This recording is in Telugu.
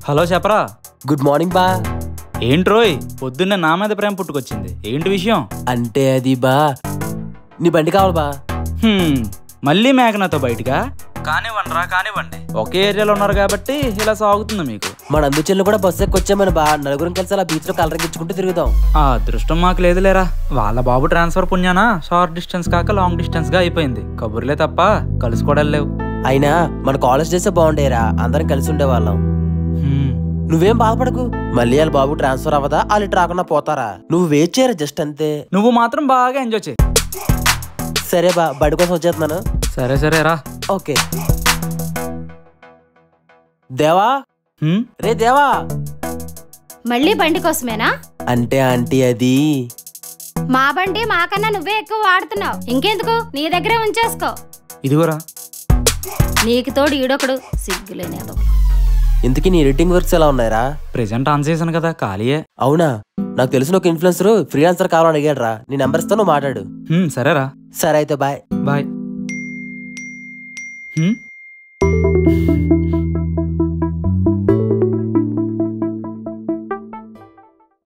హలో చెప్పరా. గుడ్ మార్నింగ్ బా. ఏంట్రోయ్ పొద్దున్నే నా మీద ప్రేమ పుట్టుకొచ్చింది, ఏంటి విషయం? అంటే అది బా, నీ బండి కావాలి బా. మళ్ళీ మేఘనాతో బయటగా? కానివ్వండి, ఒకే ఏరియాలో ఉన్నారు కాబట్టి ఇలా సాగుతుంది మీకు. మన అందుచెల్లు కూడా బస్సు ఎక్కొచ్చామని బా, నలుగురం కలిసి అలా బీచ్ లో కలరించుకుంటూ తిరుగుదాం. ఆ అదృష్టం మాకు లేదులేరా. వాళ్ళ బాబు ట్రాన్స్ఫర్ పుణ్యానా షార్ట్ డిస్టెన్స్ కాక లాంగ్ డిస్టెన్స్ గా అయిపోయింది. కబుర్లే తప్ప కలుసుకోవడం లేవు. అయినా మన కాలేజ్ డేసే బాగుండేరా, అందరం కలిసి ఉండేవాళ్ళం. నువ్వేం బాధపడకు, మళ్ళీ వాళ్ళ బాబు ట్రాన్స్ఫర్ అవ్వదా, వాళ్ళు ఇటు రాకుండా పోతారా? నువ్వు వెయిట్ చేయరా, జస్ట్ అంతే. నువ్వు మాత్రం బాగా ఎంజాయ్ చేయి. సరే బా, బడి కోసం వచ్చేస్తున్నాను. సరే రా. ఓకే. దేవా, రే దేవా. మళ్ళీ బండి కోసమేనా? అంటే ఆంటీ అది మా బండి మాకన్నా నువ్వే ఎక్కువ వాడుతున్నావు, ఇంకెందుకు నీ దగ్గరే ఉంచేసుకో. ఇదిగోరా. నీకు తోడు ఈడొకడు సిగ్గులేనేదో. ఇంతకీ నీ ఎడిటింగ్ వర్క్స్ ఎలా ఉన్నాయరా? ప్రెజెంట్ ఆన్ చేశాను కదా, ఖాళీయే. అవునా? నాకు తెలిసిన ఒక ఇన్ఫ్లుయెన్సర్ ఫ్రీలాన్సర్ కావాలని అడిగాడు రా, నీ నెంబర్ ఇస్తాను, నువ్వు మాట్లాడు. సరేరా. సరే అయితే బాయ్. బాయ్.